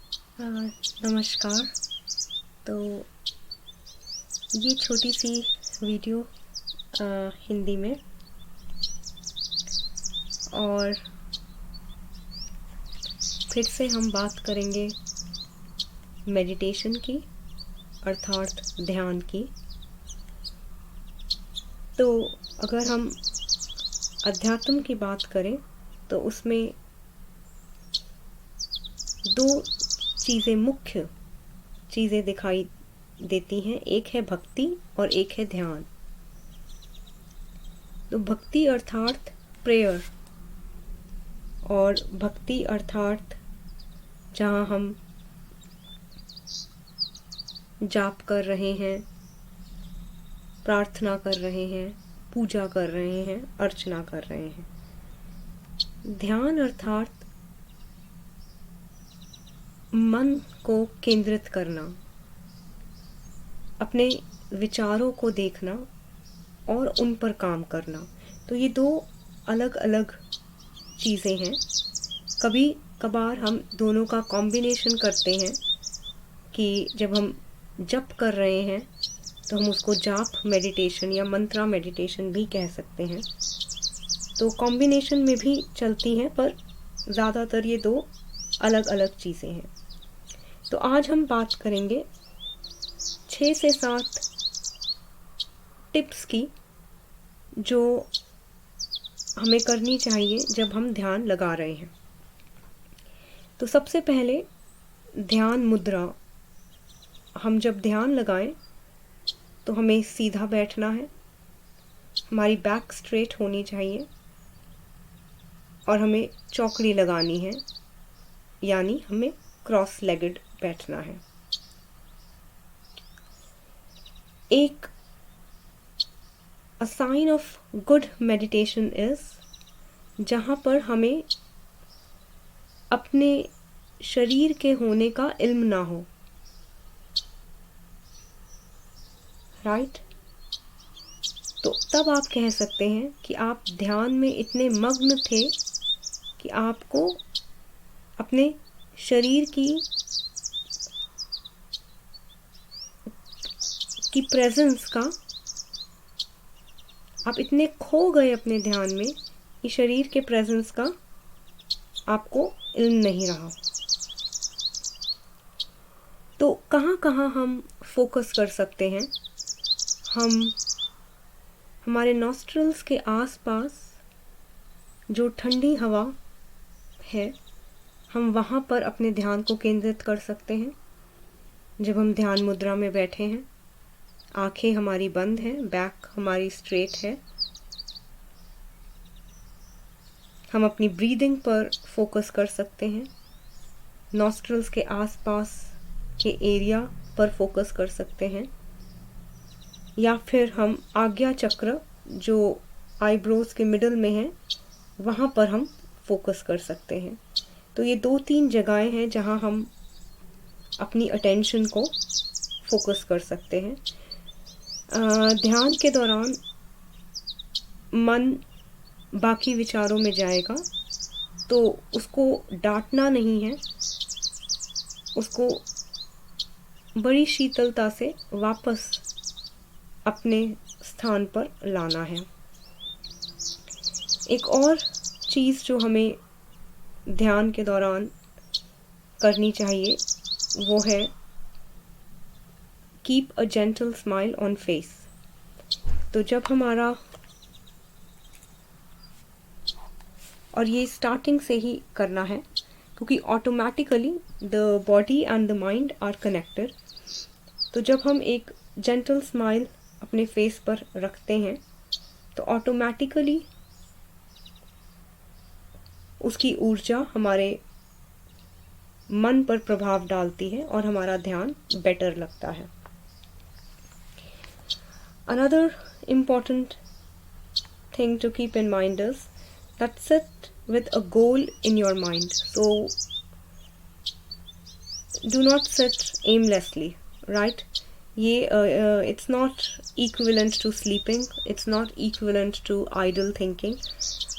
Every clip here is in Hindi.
नमस्कार। तो ये छोटी सी वीडियो हिंदी में, और फिर से हम बात करेंगे मेडिटेशन की, अर्थात ध्यान की। तो अगर हम अध्यात्म की बात करें तो उसमें दो चीज़ें, मुख्य चीज़ें दिखाई देती हैं। एक है भक्ति और एक है ध्यान। तो भक्ति अर्थात प्रेयर, और भक्ति अर्थात जहाँ हम जाप कर रहे हैं, प्रार्थना कर रहे हैं, पूजा कर रहे हैं, अर्चना कर रहे हैं। ध्यान अर्थात मन को केंद्रित करना, अपने विचारों को देखना और उन पर काम करना। तो ये दो अलग अलग चीज़ें हैं। कभी कभार हम दोनों का कॉम्बिनेशन करते हैं कि जब हम जप कर रहे हैं तो हम उसको जाप मेडिटेशन या मंत्रा मेडिटेशन भी कह सकते हैं। तो कॉम्बिनेशन में भी चलती हैं, पर ज़्यादातर ये दो अलग अलग चीज़ें हैं। तो आज हम बात करेंगे 6 से 7 टिप्स की जो हमें करनी चाहिए जब हम ध्यान लगा रहे हैं। तो सबसे पहले ध्यान मुद्रा। हम जब ध्यान लगाएं तो हमें सीधा बैठना है, हमारी बैक स्ट्रेट होनी चाहिए और हमें चौकड़ी लगानी है, यानी हमें क्रॉस लेगेड बैठना है। एक A sign of good meditation is जहाँ पर हमें अपने शरीर के होने का इल्म ना हो, राइट? तो तब आप कह सकते हैं कि आप ध्यान में इतने मग्न थे कि आपको अपने शरीर की प्रेजेंस का, आप इतने खो गए अपने ध्यान में कि शरीर के प्रेजेंस का आपको इल्म नहीं रहा। तो कहाँ कहाँ हम फोकस कर सकते हैं? हम हमारे नॉस्ट्रल्स के आसपास जो ठंडी हवा है, हम वहाँ पर अपने ध्यान को केंद्रित कर सकते हैं। जब हम ध्यान मुद्रा में बैठे हैं, आंखें हमारी बंद हैं, बैक हमारी स्ट्रेट है, हम अपनी ब्रीदिंग पर फोकस कर सकते हैं, नॉस्ट्रल्स के आसपास के एरिया पर फोकस कर सकते हैं, या फिर हम आज्ञा चक्र जो आईब्रोज के मिडल में है वहाँ पर हम फोकस कर सकते हैं। तो ये 2-3 जगहें हैं जहाँ हम अपनी अटेंशन को फोकस कर सकते हैं। ध्यान के दौरान मन बाकी विचारों में जाएगा, तो उसको डांटना नहीं है, उसको बड़ी शीतलता से वापस अपने स्थान पर लाना है। एक और चीज़ जो हमें ध्यान के दौरान करनी चाहिए वो है keep a gentle smile on face. तो जब हमारा, और ये स्टार्टिंग से ही करना है क्योंकि automatically the body and the mind are connected. तो जब हम एक जेंटल स्माइल अपने फेस पर रखते हैं तो ऑटोमेटिकली उसकी ऊर्जा हमारे मन पर प्रभाव डालती है और हमारा ध्यान बेटर लगता है। Another important thing to keep in mind is that sit with a goal in your mind. So do not sit aimlessly, right? It's not equivalent to sleeping, it's not equivalent to idle thinking.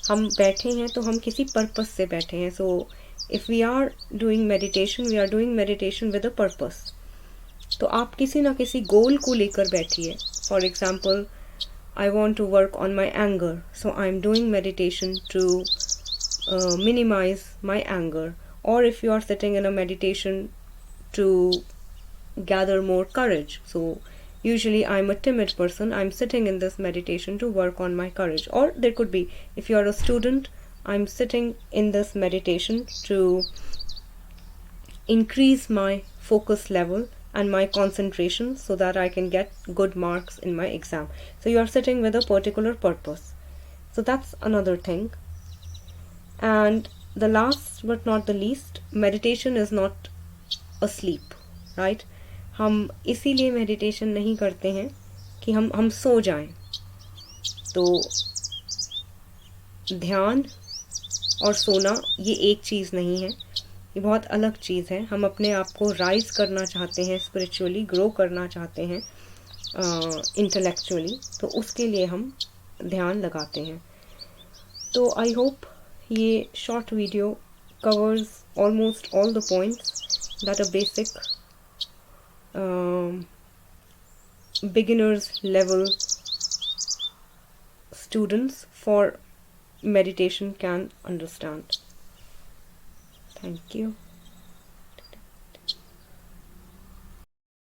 हम बैठे हैं तो हम किसी पर्पस से बैठे हैं। सो if we are doing meditation, we are doing meditation with a purpose. तो आप किसी ना किसी गोल को लेकर बैठिए. For example, I want to work on my anger, so I'm doing meditation to minimize my anger. Or if you are sitting in a meditation to gather more courage, so usually I'm a timid person, I'm sitting in this meditation to work on my courage. Or there could be, if you are a student, I'm sitting in this meditation to increase my focus level and my concentration so that I can get good marks in my exam. So you are sitting with a particular purpose. So that's another thing. And the last but not the least, meditation is not a sleep, right? हम इसीलिए मेडिटेशन नहीं करते हैं कि हम सो जाएं. तो ध्यान और सोना ये एक चीज़ नहीं है, ये बहुत अलग चीज़ है. हम अपने आप को राइज करना चाहते हैं, स्पिरिचुअली ग्रो करना चाहते हैं, इंटेलेक्चुअली, तो उसके लिए हम ध्यान लगाते हैं. तो आई होप ये short video covers almost all the points that a basic beginners level students for meditation can understand. Thank you.